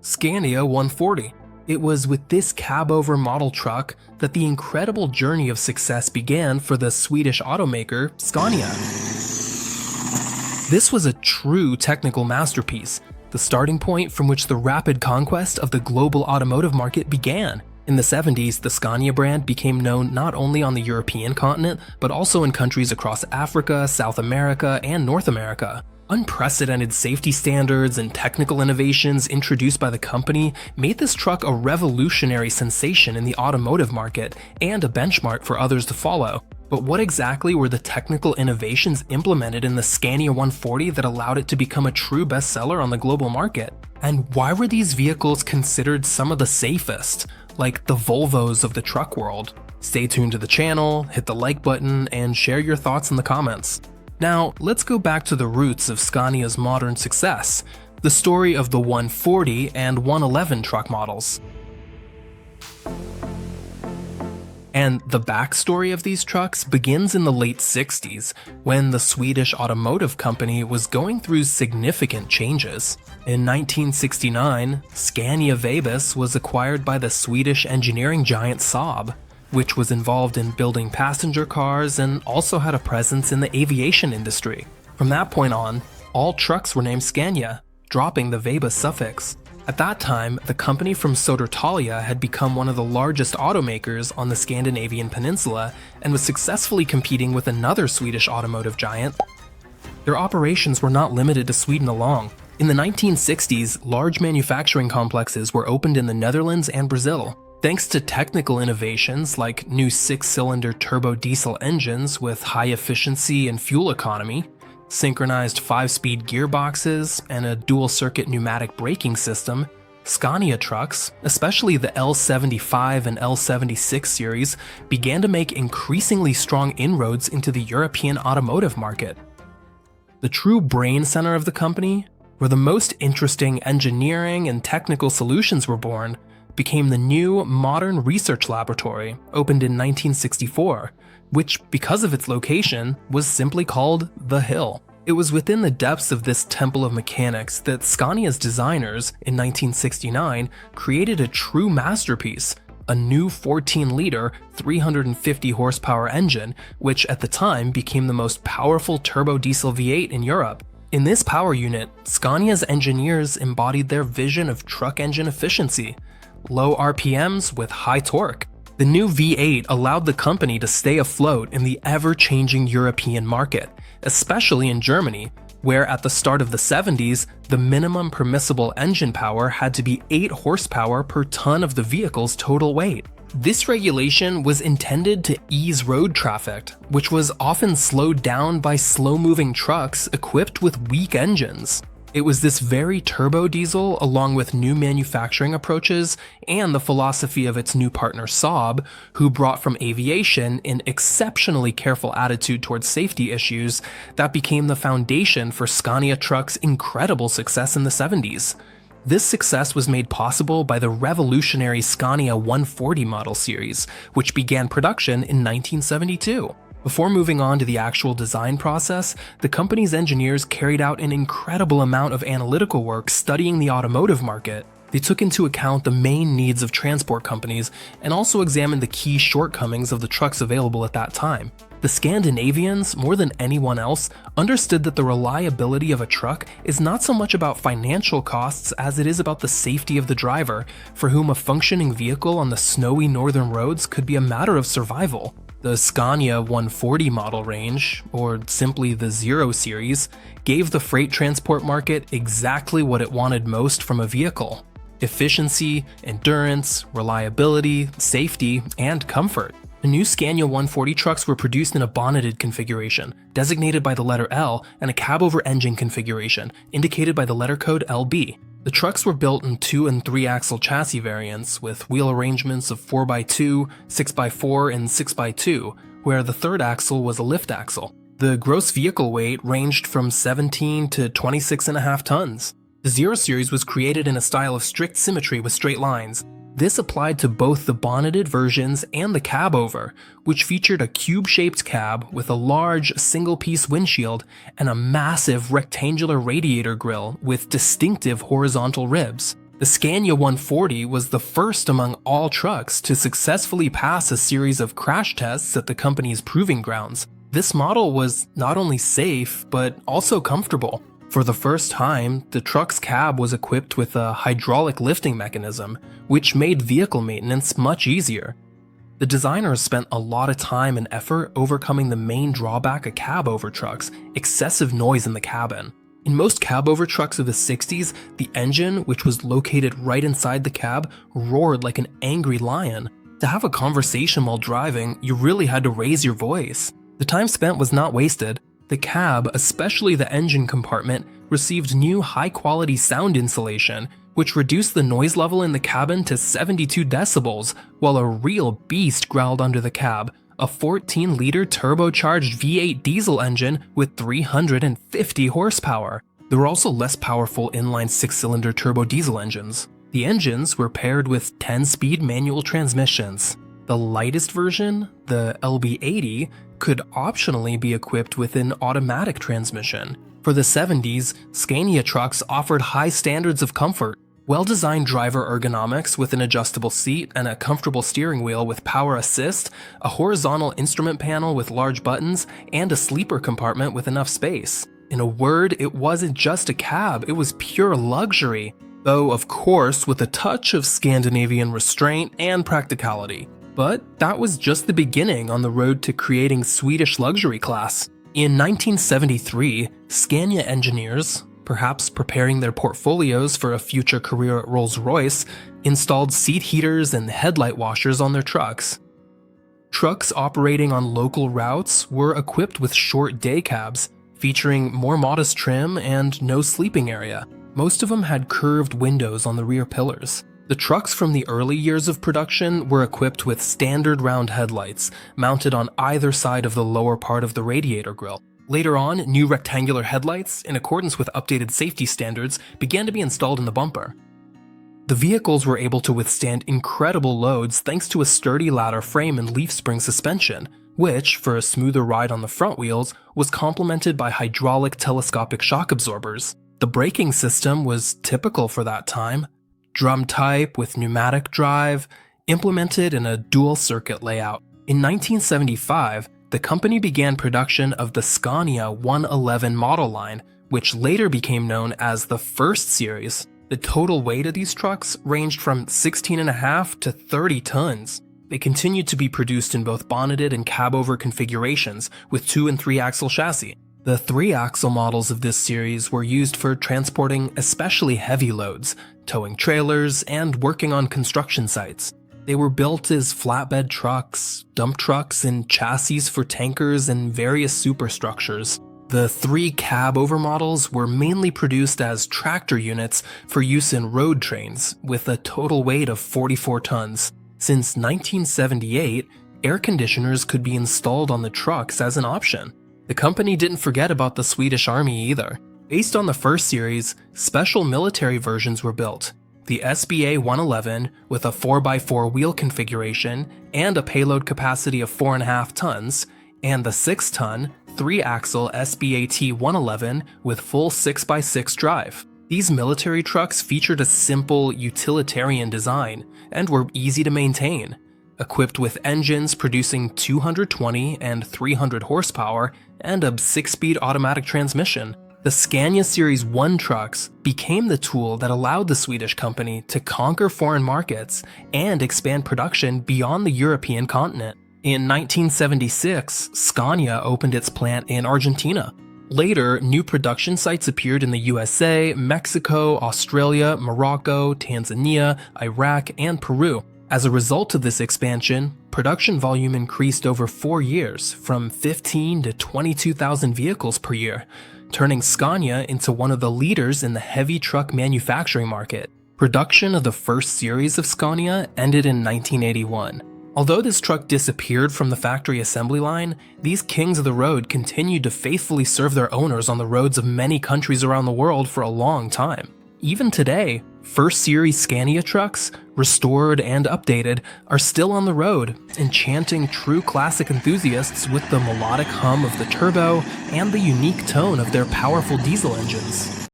Scania 140. It was with this cab-over model truck that the incredible journey of success began for the Swedish automaker Scania. This was a true technical masterpiece, the starting point from which the rapid conquest of the global automotive market began. In the 70s, the Scania brand became known not only on the European continent, but also in countries across Africa, South America, and North America. Unprecedented safety standards and technical innovations introduced by the company made this truck a revolutionary sensation in the automotive market and a benchmark for others to follow. But what exactly were the technical innovations implemented in the Scania 140 that allowed it to become a true bestseller on the global market? And why were these vehicles considered some of the safest, like the Volvos of the truck world? Stay tuned to the channel, hit the like button, and share your thoughts in the comments. Now, let's go back to the roots of Scania's modern success, the story of the 140 and 111 truck models. And the backstory of these trucks begins in the late 60s, when the Swedish automotive company was going through significant changes. In 1969, Scania Vabis was acquired by the Swedish engineering giant Saab, which was involved in building passenger cars and also had a presence in the aviation industry. From that point on, all trucks were named Scania, dropping the Vabis suffix. At that time, the company from Södertälje had become one of the largest automakers on the Scandinavian peninsula and was successfully competing with another Swedish automotive giant. Their operations were not limited to Sweden alone. In the 1960s, large manufacturing complexes were opened in the Netherlands and Brazil. Thanks to technical innovations like new 6-cylinder turbo diesel engines with high efficiency and fuel economy, synchronized 5-speed gearboxes, and a dual-circuit pneumatic braking system, Scania trucks, especially the L75 and L76 series, began to make increasingly strong inroads into the European automotive market. The true brain center of the company, where the most interesting engineering and technical solutions were born, became the new modern research laboratory opened in 1964, which, because of its location, was simply called The Hill. It was within the depths of this temple of mechanics that Scania's designers, in 1969, created a true masterpiece, a new 14-liter, 350 horsepower engine, which at the time became the most powerful turbo diesel V8 in Europe. In this power unit, Scania's engineers embodied their vision of truck engine efficiency, low RPMs with high torque. The new V8 allowed the company to stay afloat in the ever-changing European market, especially in Germany, where at the start of the 70s, the minimum permissible engine power had to be 8 horsepower per ton of the vehicle's total weight. This regulation was intended to ease road traffic, which was often slowed down by slow-moving trucks equipped with weak engines. It was this very turbo diesel, along with new manufacturing approaches and the philosophy of its new partner Saab, who brought from aviation an exceptionally careful attitude towards safety issues, that became the foundation for Scania trucks' incredible success in the 70s. This success was made possible by the revolutionary Scania 140 model series, which began production in 1972. Before moving on to the actual design process, the company's engineers carried out an incredible amount of analytical work studying the automotive market. They took into account the main needs of transport companies and also examined the key shortcomings of the trucks available at that time. The Scandinavians, more than anyone else, understood that the reliability of a truck is not so much about financial costs as it is about the safety of the driver, for whom a functioning vehicle on the snowy northern roads could be a matter of survival. The Scania 140 model range, or simply the 0 series, gave the freight transport market exactly what it wanted most from a vehicle: efficiency, endurance, reliability, safety, and comfort. The new Scania 140 trucks were produced in a bonneted configuration, designated by the letter L, and a cab-over engine configuration, indicated by the letter code LB. The trucks were built in 2- and 3-axle chassis variants, with wheel arrangements of 4x2, 6x4, and 6x2, where the third axle was a lift axle. The gross vehicle weight ranged from 17 to 26.5 tons. The 0 series was created in a style of strict symmetry with straight lines. This applied to both the bonneted versions and the cab-over, which featured a cube-shaped cab with a large single-piece windshield and a massive rectangular radiator grille with distinctive horizontal ribs. The Scania 140 was the first among all trucks to successfully pass a series of crash tests at the company's proving grounds. This model was not only safe, but also comfortable. For the first time, the truck's cab was equipped with a hydraulic lifting mechanism, which made vehicle maintenance much easier. The designers spent a lot of time and effort overcoming the main drawback of cab-over trucks: excessive noise in the cabin. In most cab-over trucks of the 60s, the engine, which was located right inside the cab, roared like an angry lion. To have a conversation while driving, you really had to raise your voice. The time spent was not wasted. The cab, especially the engine compartment, received new high-quality sound insulation, which reduced the noise level in the cabin to 72 decibels, while a real beast growled under the cab, a 14-liter turbocharged V8 diesel engine with 350 horsepower. There were also less powerful inline 6-cylinder turbo diesel engines. The engines were paired with 10-speed manual transmissions. The lightest version, the LB80, could optionally be equipped with an automatic transmission. For the 70s, Scania trucks offered high standards of comfort. Well-designed driver ergonomics with an adjustable seat and a comfortable steering wheel with power assist, a horizontal instrument panel with large buttons, and a sleeper compartment with enough space. In a word, it wasn't just a cab, it was pure luxury. Though, of course, with a touch of Scandinavian restraint and practicality. But that was just the beginning on the road to creating Swedish luxury class. In 1973, Scania engineers, perhaps preparing their portfolios for a future career at Rolls-Royce, installed seat heaters and headlight washers on their trucks. Trucks operating on local routes were equipped with short day cabs, featuring more modest trim and no sleeping area. Most of them had curved windows on the rear pillars. The trucks from the early years of production were equipped with standard round headlights, mounted on either side of the lower part of the radiator grille. Later on, new rectangular headlights, in accordance with updated safety standards, began to be installed in the bumper. The vehicles were able to withstand incredible loads thanks to a sturdy ladder frame and leaf spring suspension, which, for a smoother ride on the front wheels, was complemented by hydraulic telescopic shock absorbers. The braking system was typical for that time. Drum type with pneumatic drive, implemented in a dual circuit layout. In 1975, the company began production of the Scania 111 model line, which later became known as the First Series. The total weight of these trucks ranged from 16.5 to 30 tons. They continued to be produced in both bonneted and cab-over configurations with 2- and 3-axle chassis. The 3-axle models of this series were used for transporting especially heavy loads, towing trailers, and working on construction sites. They were built as flatbed trucks, dump trucks, and chassis for tankers and various superstructures. The 3 cab-over models were mainly produced as tractor units for use in road trains, with a total weight of 44 tons. Since 1978, air conditioners could be installed on the trucks as an option. The company didn't forget about the Swedish Army either. Based on the First Series, special military versions were built. The SBA 111 with a 4x4 wheel configuration and a payload capacity of 4.5 tons, and the 6-ton, 3-axle SBAT 111 with full 6x6 drive. These military trucks featured a simple, utilitarian design and were easy to maintain. Equipped with engines producing 220 and 300 horsepower and a 6-speed automatic transmission, the Scania Series 1 trucks became the tool that allowed the Swedish company to conquer foreign markets and expand production beyond the European continent. In 1976, Scania opened its plant in Argentina. Later, new production sites appeared in the USA, Mexico, Australia, Morocco, Tanzania, Iraq, and Peru. As a result of this expansion, production volume increased over 4 years, from 15 to 22,000 vehicles per year, turning Scania into one of the leaders in the heavy truck manufacturing market. Production of the first series of Scania ended in 1981. Although this truck disappeared from the factory assembly line, these kings of the road continued to faithfully serve their owners on the roads of many countries around the world for a long time. Even today, First Series Scania trucks, restored and updated, are still on the road, enchanting true classic enthusiasts with the melodic hum of the turbo and the unique tone of their powerful diesel engines.